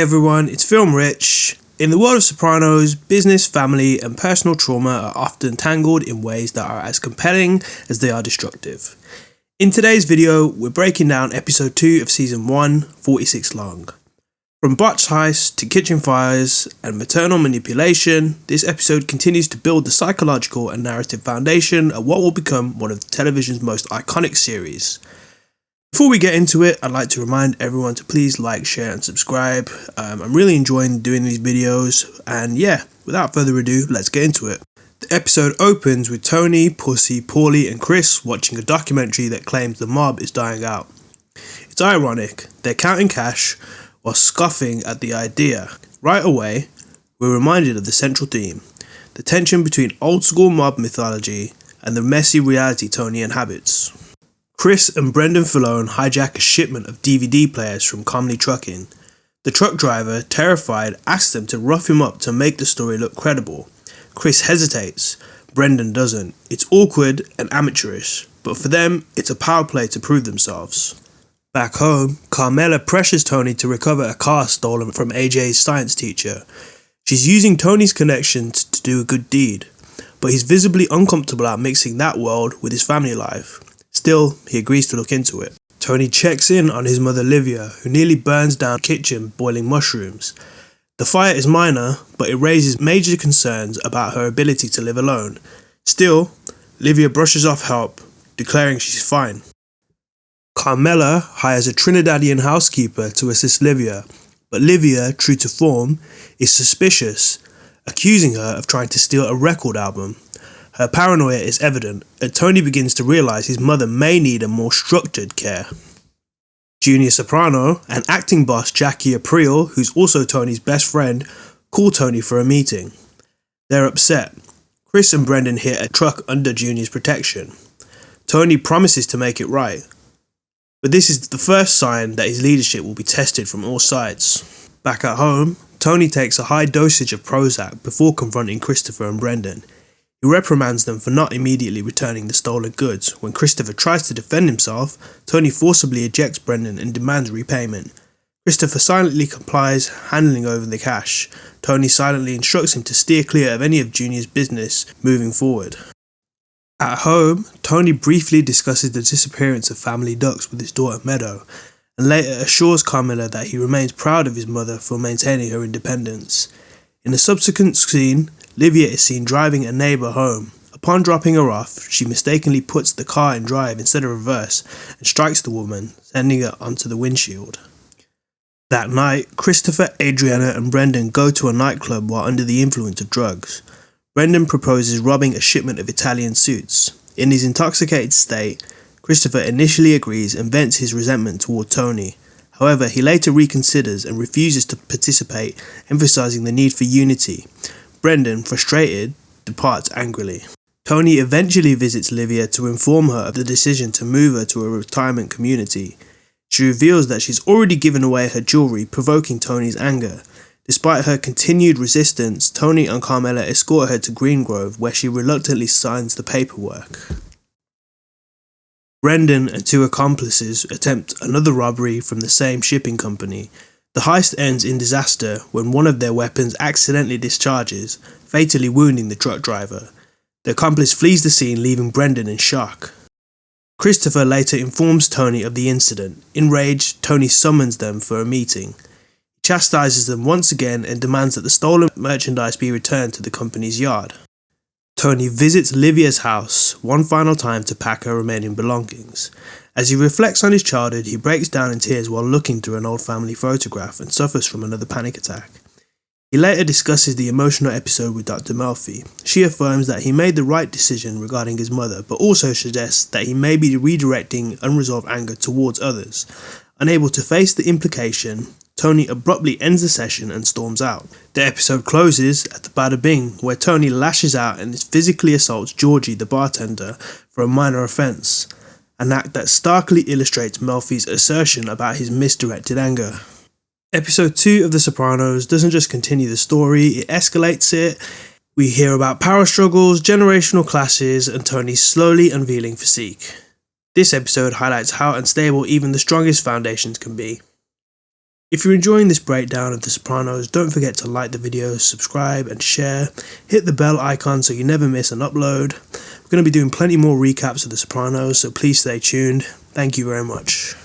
everyone, it's Film Rich. In the world of Sopranos, business, family, and personal trauma are often tangled in ways that are as compelling as they are destructive. In today's video, we're breaking down episode 2 of season 1, 46 long. From botched heists to kitchen fires and maternal manipulation, this episode continues to build the psychological and narrative foundation of what will become one of television's most iconic series. Before we get into it, I'd like to remind everyone to please like, share and subscribe. I'm really enjoying doing these videos, and yeah, without further ado, let's get into it. The episode opens with Tony, Pussy, Paulie and Chris watching a documentary that claims the mob is dying out. It's ironic, they're counting cash while scoffing at the idea. Right away, we're reminded of the central theme, the tension between old school mob mythology and the messy reality Tony inhabits. Chris and Brendan Filone hijack a shipment of DVD players from Comley Trucking. The truck driver, terrified, asks them to rough him up to make the story look credible. Chris hesitates. Brendan doesn't. It's awkward and amateurish, but for them, it's a power play to prove themselves. Back home, Carmela pressures Tony to recover a car stolen from AJ's science teacher. She's using Tony's connections to do a good deed, but he's visibly uncomfortable at mixing that world with his family life. Still, he agrees to look into it. Tony checks in on his mother Livia, who nearly burns down the kitchen boiling mushrooms. The fire is minor, but it raises major concerns about her ability to live alone. Still, Livia brushes off help, declaring she's fine. Carmela hires a Trinidadian housekeeper to assist Livia, but Livia, true to form, is suspicious, accusing her of trying to steal a record album. Her paranoia is evident, and Tony begins to realise his mother may need a more structured care. Junior Soprano and acting boss Jackie Aprile, who's also Tony's best friend, call Tony for a meeting. They're upset. Chris and Brendan hit a truck under Junior's protection. Tony promises to make it right, but this is the first sign that his leadership will be tested from all sides. Back at home, Tony takes a high dosage of Prozac before confronting Christopher and Brendan. He reprimands them for not immediately returning the stolen goods. When Christopher tries to defend himself, Tony forcibly ejects Brendan and demands repayment. Christopher silently complies, handing over the cash. Tony silently instructs him to steer clear of any of Junior's business moving forward. At home, Tony briefly discusses the disappearance of family ducks with his daughter Meadow, and later assures Carmela that he remains proud of his mother for maintaining her independence. In a subsequent scene, Livia is seen driving a neighbour home. Upon dropping her off, she mistakenly puts the car in drive instead of reverse and strikes the woman, sending her onto the windshield. That night, Christopher, Adriana and Brendan go to a nightclub while under the influence of drugs. Brendan proposes robbing a shipment of Italian suits. In his intoxicated state, Christopher initially agrees and vents his resentment toward Tony. However, he later reconsiders and refuses to participate, emphasizing the need for unity. Brendan, frustrated, departs angrily. Tony eventually visits Livia to inform her of the decision to move her to a retirement community. She reveals that she's already given away her jewelry, provoking Tony's anger. Despite her continued resistance, Tony and Carmela escort her to Greengrove, where she reluctantly signs the paperwork. Brendan and two accomplices attempt another robbery from the same shipping company. The heist ends in disaster when one of their weapons accidentally discharges, fatally wounding the truck driver. The accomplice flees the scene, leaving Brendan in shock. Christopher later informs Tony of the incident. Enraged, Tony summons them for a meeting. He chastises them once again and demands that the stolen merchandise be returned to the company's yard. Tony visits Livia's house one final time to pack her remaining belongings. As he reflects on his childhood, he breaks down in tears while looking through an old family photograph and suffers from another panic attack. He later discusses the emotional episode with Dr. Melfi. She affirms that he made the right decision regarding his mother, but also suggests that he may be redirecting unresolved anger towards others. Unable to face the implication, Tony abruptly ends the session and storms out. The episode closes at the Bada Bing, where Tony lashes out and physically assaults Georgie, the bartender, for a minor offence, an act that starkly illustrates Melfi's assertion about his misdirected anger. Episode 2 of The Sopranos doesn't just continue the story, it escalates it. We hear about power struggles, generational clashes, and Tony's slowly unveiling physique. This episode highlights how unstable even the strongest foundations can be. If you're enjoying this breakdown of The Sopranos, don't forget to like the video, subscribe and share. Hit the bell icon so you never miss an upload. We're going to be doing plenty more recaps of The Sopranos, so please stay tuned. Thank you very much.